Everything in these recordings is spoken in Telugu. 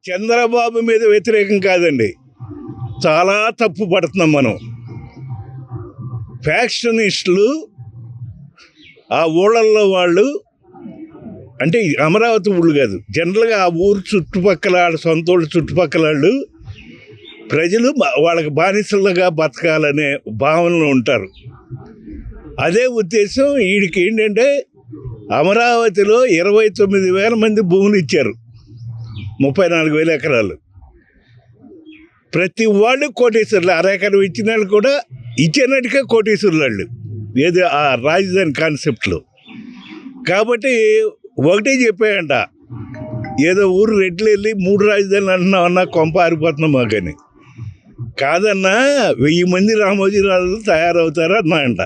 చంద్రబాబు మీద వ్యతిరేకం కాదండి, చాలా తప్పు పడుతున్నాం మనం. ఫ్యాక్షనిస్టులు ఆ ఊళ్ళల్లో వాళ్ళు, అంటే అమరావతి ఊళ్ళు కాదు, జనరల్గా ఆ ఊరు చుట్టుపక్కల సొంత ఊళ్ళ చుట్టుపక్కల వాళ్ళు ప్రజలు వాళ్ళకి బానిసలుగా బతకాలనే భావనలో ఉంటారు. అదే ఉద్దేశం వీడికి ఏంటంటే, అమరావతిలో 29,000 మంది భూములు ఇచ్చారు, 34,000 ఎకరాలు. ప్రతి వాళ్ళు కోటేశ్వర్లు, అరెకరం ఇచ్చిన వాళ్ళు కూడా ఇచ్చినట్టుగా కోటేశ్వర్లు వాళ్ళు, ఏది ఆ రాజధాని కాన్సెప్ట్లో. కాబట్టి ఒకటే చెప్పాయంట, ఏదో ఊరు రెడ్లు వెళ్ళి 3 రాజధానులు అంటున్నామన్నా కొంప ఆరిపోతున్నాం మాకని. కాదన్నా 1000 మంది రామోజీరాజులు తయారవుతారు అన్నాయంట.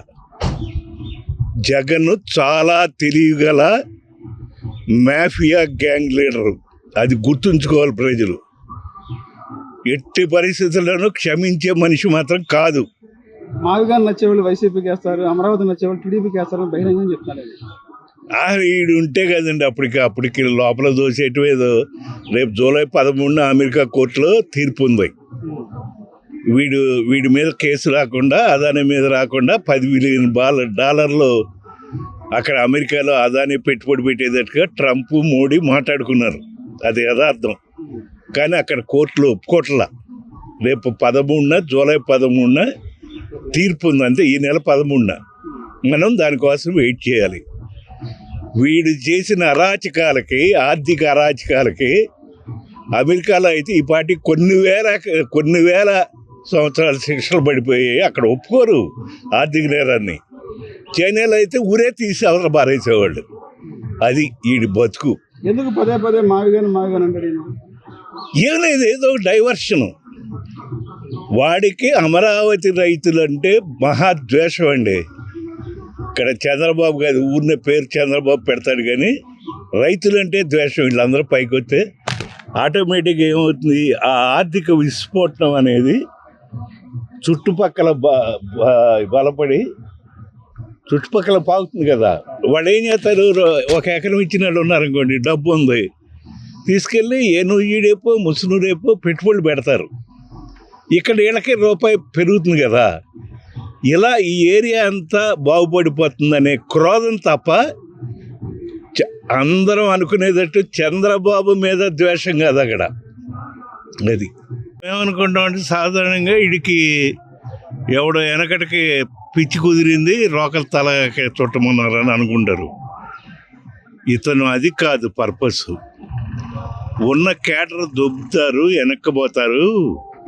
జగన్ చాలా తెలియగల మాఫియా గ్యాంగ్ లీడరు, అది గుర్తుంచుకోవాలి ప్రజలు. ఎట్టి పరిస్థితుల్లోనూ క్షమించే మనిషి మాత్రం కాదు. మావిగారు నచ్చేవాళ్ళు వైసీపీకి వేస్తారు, అమరావతి నచ్చేవాళ్ళు టీడీపీకి వేస్తారు బహిరంగంగా చెప్తారు. వీడు ఉంటే కదండి అప్పటికి లోపల దోసేయటం. ఏదో రేపు జూలై 13 అమెరికా కోర్టులో తీర్పు ఉంది. వీడి మీద కేసు రాకుండా, అదాని మీద రాకుండా $10 బిలియన్ అక్కడ అమెరికాలో అదాని పెట్టుబడి పెట్టేటట్టుగా ట్రంప్ మోడీ మాట్లాడుకున్నారు. అది యథార్థం. కానీ అక్కడ కోర్టులో ఒప్పుకోట్లా. రేపు 13 జూలై 13 తీర్పు ఉంది, అంతే. ఈ నెల 13 మనం దానికోసం వెయిట్ చేయాలి. వీడు చేసిన అరాచకాలకి, ఆర్థిక అరాచకాలకి అమెరికాలో అయితే ఈ పార్టీ కొన్ని వేల సంవత్సరాల శిక్షలు పడిపోయాయి. అక్కడ ఒప్పుకోరు ఆర్థిక నేరాన్ని. చైనాలో అయితే ఊరే తీసి అవతల బారేసేవాళ్ళు. అది వీడి బతుకు. ఎందుకు పదే పదే మావిగాను అంటారు? ఏం లేదు, ఏదో డైవర్షను. వాడికి అమరావతి రైతులంటే మహాద్వేషం అండి. ఇక్కడ చంద్రబాబు కాదు, ఊరిన పేరు చంద్రబాబు పెడతాడు, కానీ రైతులంటే ద్వేషం. వీళ్ళందరూ పైకి వస్తే ఆటోమేటిక్గా ఏమవుతుంది, ఆ ఆర్థిక విస్ఫోటనం అనేది చుట్టుపక్కల బలపడి చుట్టుపక్కల పాకుతుంది కదా. వాళ్ళు ఏం చేస్తారు, 1 ఎకరం ఇచ్చిన వాళ్ళు ఉన్నారనుకోండి, డబ్బు ఉంది, తీసుకెళ్ళి ఈడేపో ముసునూరేపో పెట్టుబడులు పెడతారు. ఇక్కడ వీళ్ళకి రూపాయి పెరుగుతుంది కదా. ఇలా ఈ ఏరియా అంతా బాగుపడిపోతుందనే క్రోధం తప్ప అందరం అనుకునేటట్టు చంద్రబాబు మీద ద్వేషం కాదు అక్కడ. అది ఏమనుకుంటామంటే, సాధారణంగా వీడికి ఎవడో వెనకటికి పిచ్చి కుదిరింది, రోకల తల చుట్టమన్నారని అనుకుంటారు. ఇతను అది కాదు పర్పస్. ఉన్న కేటర్ దొబ్బుతారు, వెనక్కిపోతారు,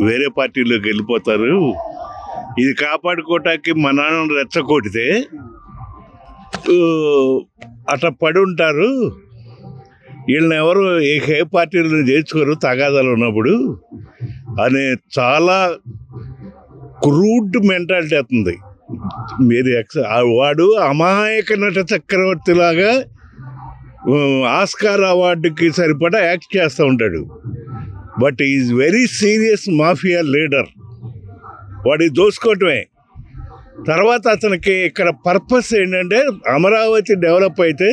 వేరే పార్టీలోకి వెళ్ళిపోతారు. ఇది కాపాడుకోవటానికి మా నాన్న రెచ్చగొడితే అట్లా పడి ఉంటారు. వీళ్ళని ఎవరు ఏ పార్టీలను చేర్చుకోరు తగాదాలు ఉన్నప్పుడు అనే చాలా క్రూడ్ మెంటాలిటీ అవుతుంది. మీరు వాడు అమాయక నట చక్రవర్తిలాగా ఆస్కార్ అవార్డుకి సరిపడా యాక్ట్ చేస్తూ ఉంటాడు. But is very serious mafia leader. వాడి దోసుకోవటమే. తర్వాత అతనికి ఇక్కడ పర్పస్ ఏంటంటే, అమరావతి డెవలప్ అయితే,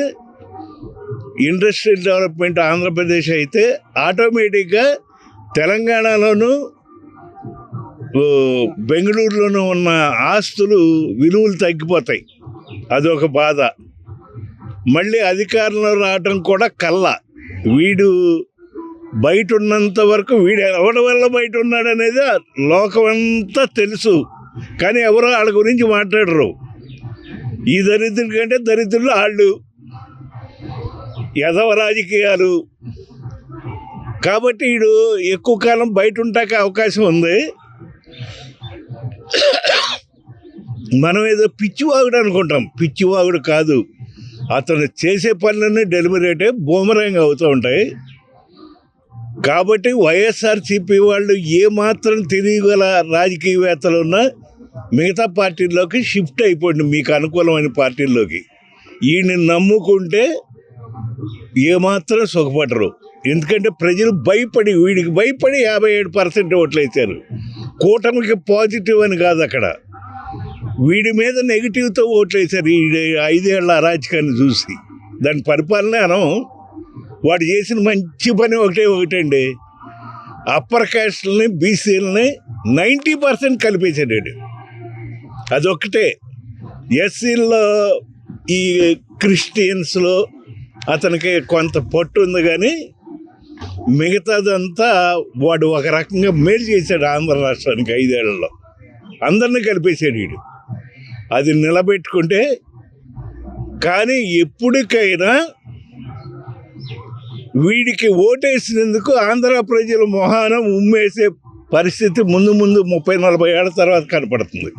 ఇండస్ట్రియల్ డెవలప్మెంట్ ఆంధ్రప్రదేశ్ అయితే ఆటోమేటిక్గా తెలంగాణలోనూ బెంగళూరులోనూ ఉన్న ఆస్తులు విలువలు తగ్గిపోతాయి. అదొక బాధ. మళ్ళీ అధికారంలో రావటం కూడా కళ్ళ. వీడు బయట ఉన్నంత వరకు వీడు ఎవరి వల్ల బయట ఉన్నాడనేది లోకమంతా తెలుసు, కానీ ఎవరో వాళ్ళ గురించి మాట్లాడరు. ఈ దరిద్రుల కంటే దరిద్రులు వాళ్ళు. యదవ రాజకీయాలు. కాబట్టి వీడు ఎక్కువ కాలం బయట ఉంటాక అవకాశం ఉంది. మనం ఏదో పిచ్చివాగుడు అనుకుంటాం, పిచ్చివాగుడు కాదు. అతను చేసే పనులన్నీ డెలిబరేటే బూమరాంగ్ అవుతూ ఉంటాయి. కాబట్టి వైఎస్ఆర్సీపీ వాళ్ళు ఏమాత్రం తెలియగల రాజకీయవేత్తలు ఉన్నా మిగతా పార్టీల్లోకి షిఫ్ట్ అయిపోయింది, మీకు అనుకూలమైన పార్టీల్లోకి. ఈయన్ని నమ్ముకుంటే ఏమాత్రం సుఖపడరు. ఎందుకంటే ప్రజలు వీడికి భయపడి 57% ఓట్లు వేశారు. కూటమికి పాజిటివ్ అని కాదు, అక్కడ వీడి మీద నెగిటివ్తో ఓట్లు వేశారు. ఈ 5 ఏళ్ల అరాచకాన్ని చూసి దాని పరిపాలన అనం. వాడు చేసిన మంచి పని ఒకటండి, అప్పర్ క్యాస్ట్ని బీసీలని 90% కలిపేశాడు వీడు. అదొక్కటే. ఎస్సీల్లో ఈ క్రిస్టియన్స్లో అతనికి కొంత పట్టు ఉంది, కానీ మిగతాదంతా వాడు ఒక రకంగా మేలు చేశాడు ఆంధ్ర రాష్ట్రానికి 5 ఏళ్లలో. అందరినీ కలిపేశాడు వీడు. అది నిలబెట్టుకుంటే, కానీ ఎప్పటికైనా వీడికి ఓటేసినందుకు ఆంధ్ర ప్రజల మొహాన ఉమ్మేసే పరిస్థితి ముందు 30-40 ఏళ్ల తర్వాత కనపడుతుంది.